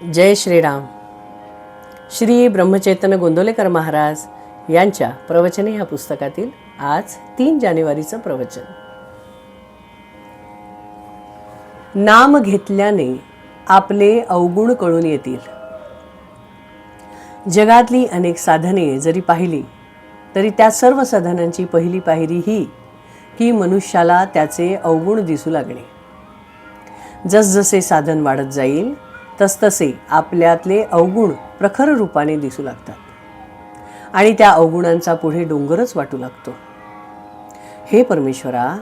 जय श्रीराम. श्री ब्रह्मचैतन्य गोंदवलेकर महाराज यांच्या प्रवचने या पुस्तकातील आज 3 जानेवारीचं प्रवचन. नाम घेतल्याने आपले अवगुण कळून येतील. जगातली अनेक साधने जरी पाहिली तरी त्या सर्व साधनांची पहिली पायरी ही की मनुष्याला त्याचे अवगुण दिसू लागणे. जसजसे साधन वाढत जाईल तसतसे आपल्यातले अवगुण प्रखर रूपाने दिसू लागतात आणि त्या अवगुणांचा पुढे डोंगरच वाटू लागतो. हे परमेश्वरा,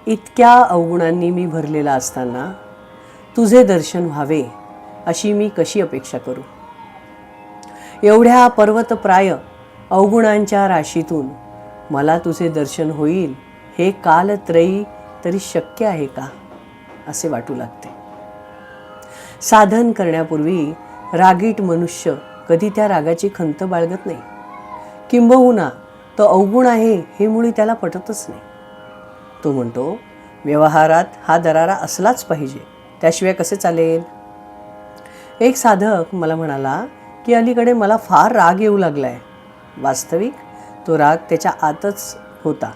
इतक्या अवगुणांनी मी भरलेला असताना तुझे दर्शन व्हावे अशी मी कशी अपेक्षा करू. एवढ्या पर्वतप्राय अवगुणांच्या राशीतून मला तुझे दर्शन होईल हे कालत्रयी तरी शक्य आहे का असे वाटू लागते. साधन करण्यापूर्वी रागीट मनुष्य कधी त्या रागाची खंत बाळगत नाही. किंबहुना तो अवगुण आहे हे मुळी त्याला पटतच नाही. तो म्हणतो व्यवहारात हा दरारा असलाच पाहिजे, त्याशिवाय कसे चालेल. एक साधक मला म्हणाला की अलीकडे मला फार राग येऊ लागलाय. वास्तविक तो राग त्याच्या आतच होता,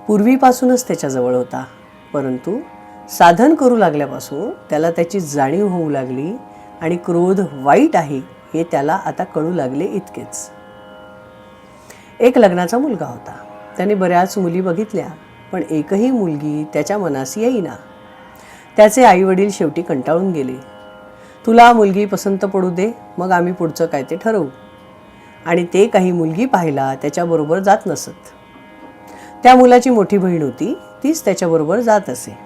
पूर्वीपासूनच त्याच्याजवळ होता, परंतु साधन करू लागल्यापासून त्याला त्याची जाणीव होऊ लागली आणि क्रोध वाईट आहे हे त्याला आता कळू लागले. इतकेच. एक लग्नाचा मुलगा होता. त्याने बऱ्याच मुली बघितल्या, पण एकही मुलगी त्याच्या मनास येईना. त्याचे आईवडील शेवटी कंटाळून गेले. तुला मुलगी पसंत पडू दे, मग आम्ही पुढचं काय ते ठरवू. आणि ते काही मुलगी पाहायला त्याच्याबरोबर जात नसत. त्या मुलाची मोठी बहीण होती, तीच त्याच्याबरोबर जात असे.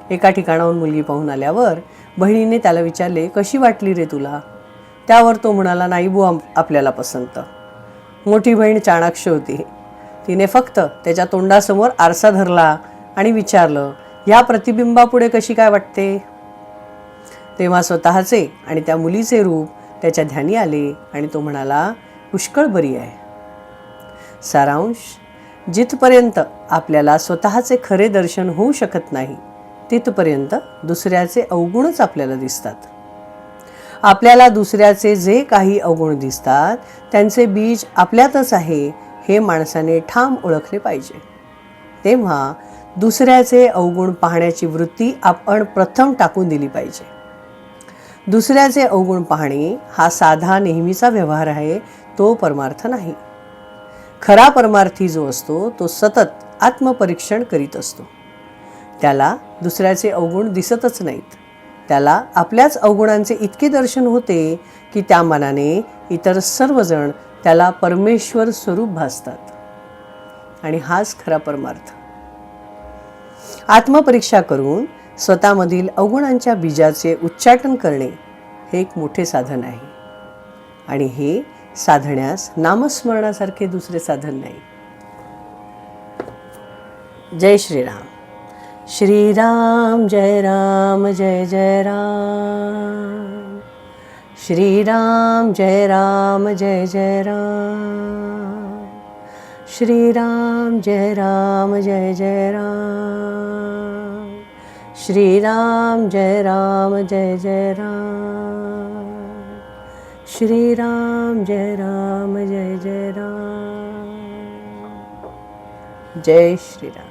एका ठिकाणाहून मुलगी पाहून आल्यावर बहिणीने त्याला विचारले, कशी वाटली रे तुला. त्यावर तो म्हणाला, नाही बुवा आपल्याला पसंत. मोठी बहीण चाणाक्ष होती. तिने फक्त त्याच्या तोंडासमोर आरसा धरला आणि विचारलं, ह्या प्रतिबिंबापुढे कशी काय वाटते. तेव्हा स्वतःचे आणि त्या मुलीचे रूप त्याच्या ध्यानी आले आणि तो म्हणाला, पुष्कळ बरी आहे. सारांश, जिथपर्यंत आपल्याला स्वतःचे खरे दर्शन होऊ शकत नाही तिथपर्यंत दुसऱ्याचे अवगुणच आपल्याला दिसतात. आपल्याला दुसऱ्याचे जे काही अवगुण दिसतात त्यांचे बीज आपल्यातच आहे हे माणसाने ठाम ओळखले पाहिजे. तेव्हा दुसऱ्याचे अवगुण पाहण्याची वृत्ती आपण प्रथम टाकून दिली पाहिजे. दुसऱ्याचे अवगुण पाहणे हा साधा नेहमीचा व्यवहार आहे, तो परमार्थ नाही. खरा परमार्थी जो असतो तो सतत आत्मपरीक्षण करीत असतो. त्याला दुसऱ्याचे अवगुण दिसतच नाहीत. त्याला आपल्याच अवगुणांचे इतके दर्शन होते की त्या मानाने इतर सर्वजण त्याला परमेश्वर स्वरूप भासतात. आणि हाच खरा परमार्थ. आत्मपरीक्षा करून स्वतःमधील अवगुणांच्या बीजाचे उच्चाटन करणे हे एक मोठे साधन आहे. आणि हे साधण्यास नामस्मरणासारखे दुसरे साधन नाही. जय श्रीराम. श्रीराम जय राम जय जय राम. श्रीराम जय राम जय जय राम. श्रीराम जय राम जय जय राम. श्रीराम जय राम जय जय राम. श्रीराम जय राम जय जय राम. जय श्रीराम.